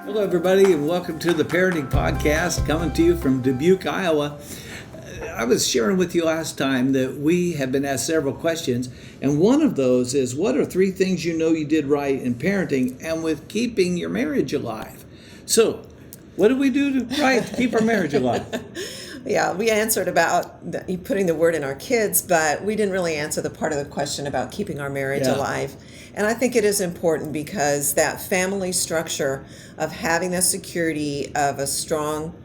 Hello, everybody, and welcome to the Parenting Podcast, coming to you from Dubuque, Iowa. I was sharing with you last time that we have been asked several questions, and one of those is, what are 3 things you know you did right in parenting and with keeping your marriage alive? So, what did we do right to keep our marriage alive? Yeah, we answered about putting the word in our kids, but we didn't really answer the part of the question about keeping our marriage alive. And I think it is important because that family structure of having the security of a strong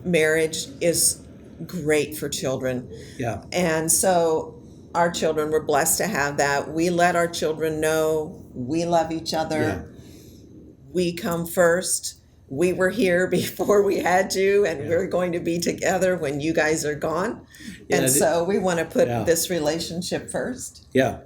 marriage is great for children. Yeah. And so our children were blessed to have that. We let our children know we love each other. Yeah. We come first. We were here before we had to, and we're going to be together when you guys are gone. And so we want to put this relationship first. Yeah.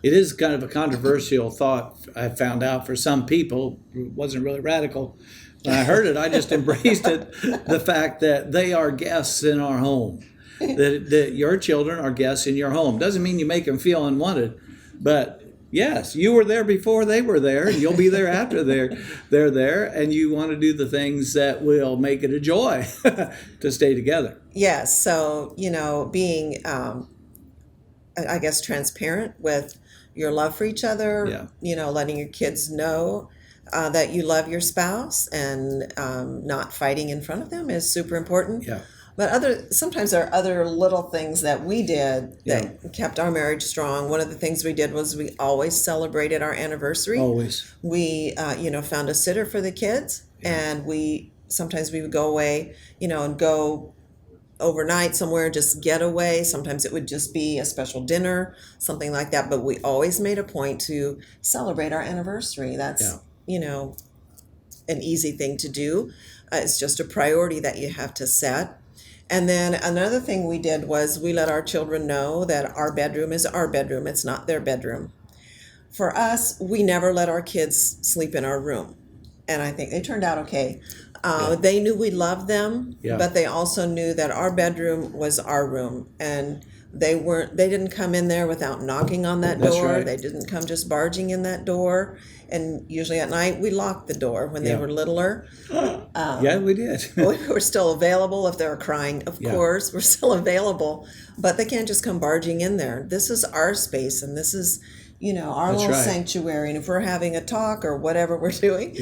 It is kind of a controversial thought, I found out, for some people. It wasn't really radical. When I heard it, I just embraced it, the fact that they are guests in our home, that your children are guests in your home. Doesn't mean you make them feel unwanted, but yes, you were there before they were there, and you'll be there after they're there, and you want to do the things that will make it a joy to stay together. Yes, so, being, I guess, transparent with your love for each other, letting your kids know that you love your spouse and not fighting in front of them is super important. Yeah. But sometimes there are other little things that we did that kept our marriage strong. One of the things we did was we always celebrated our anniversary. Always. We, found a sitter for the kids, and sometimes we would go away, and go overnight somewhere, just get away. Sometimes it would just be a special dinner, something like that. But we always made a point to celebrate our anniversary. That's, an easy thing to do. It's just a priority that you have to set. And then another thing we did was we let our children know that our bedroom is our bedroom. It's not their bedroom. For us, we never let our kids sleep in our room. And I think they turned out okay. They knew we loved them, but they also knew that our bedroom was our room. And they didn't come in there without knocking on that door. Right. They didn't come just barging in that door. And usually at night, we locked the door when they were littler. Yeah, we did. We were still available if they were crying. Of course, we're still available. But they can't just come barging in there. This is our space, and this is, our little sanctuary. And if we're having a talk or whatever we're doing,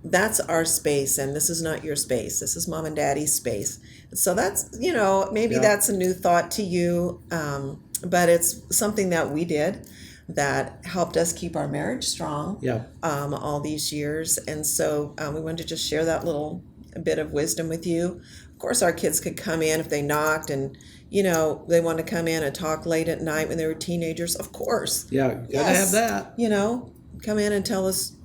that's our space, and this is not your space. This is mom and daddy's space. So that's, maybe that's a new thought to you, but it's something that we did that helped us keep our marriage strong all these years. And so we wanted to just share that little bit of wisdom with you. Of course, our kids could come in if they knocked and, they want to come in and talk late at night when they were teenagers. Of course. Yeah, gotta have that. Come in and tell us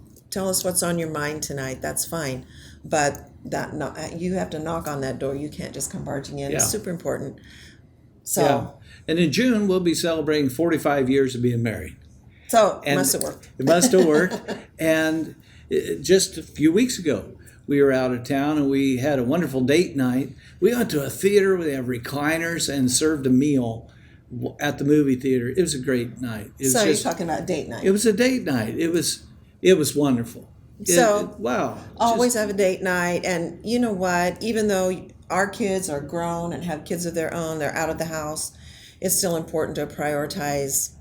what's on your mind tonight. That's fine. But you have to knock on that door. You can't just come barging in. It's super important. So. And in June, we'll be celebrating 45 years of being married. So it must have worked. It must have worked. And just a few weeks ago, we were out of town and we had a wonderful date night. We went to a theater. We have recliners and served a meal at the movie theater. It was a great night. So you're talking about date night. It was a date night. It was wonderful. Wow. Always have a date night. And you know what? Even though our kids are grown and have kids of their own, they're out of the house, it's still important to prioritize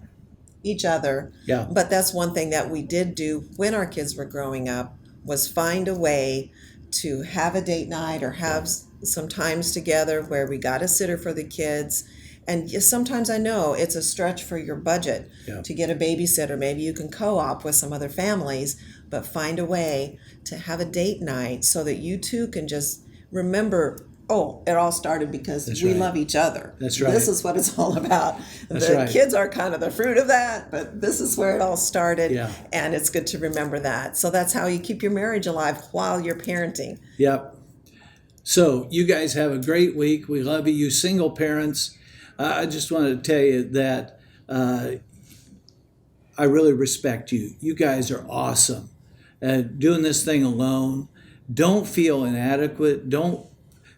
each other. Yeah. But that's one thing that we did do when our kids were growing up, was find a way to have a date night or have some times together where we got a sitter for the kids. And sometimes I know it's a stretch for your budget to get a babysitter. Maybe you can co-op with some other families, but find a way to have a date night so that you two can just remember, it all started because we love each other. That's right. This is what it's all about. The kids are kind of the fruit of that, but this is where it all started. Yeah. And it's good to remember that. So that's how you keep your marriage alive while you're parenting. Yep. So you guys have a great week. We love you. You single parents. I just wanted to tell you that I really respect you. You guys are awesome. Doing this thing alone. Don't feel inadequate.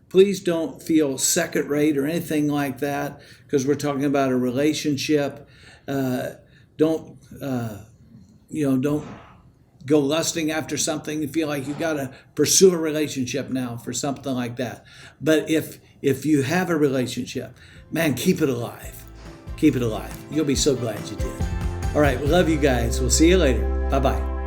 Please don't feel second rate or anything like that, because we're talking about a relationship. Don't go lusting after something, you feel like you got to pursue a relationship now for something like that. But if you have a relationship, man, keep it alive. Keep it alive. You'll be so glad you did. All right, we love you guys. We'll see you later. Bye-bye.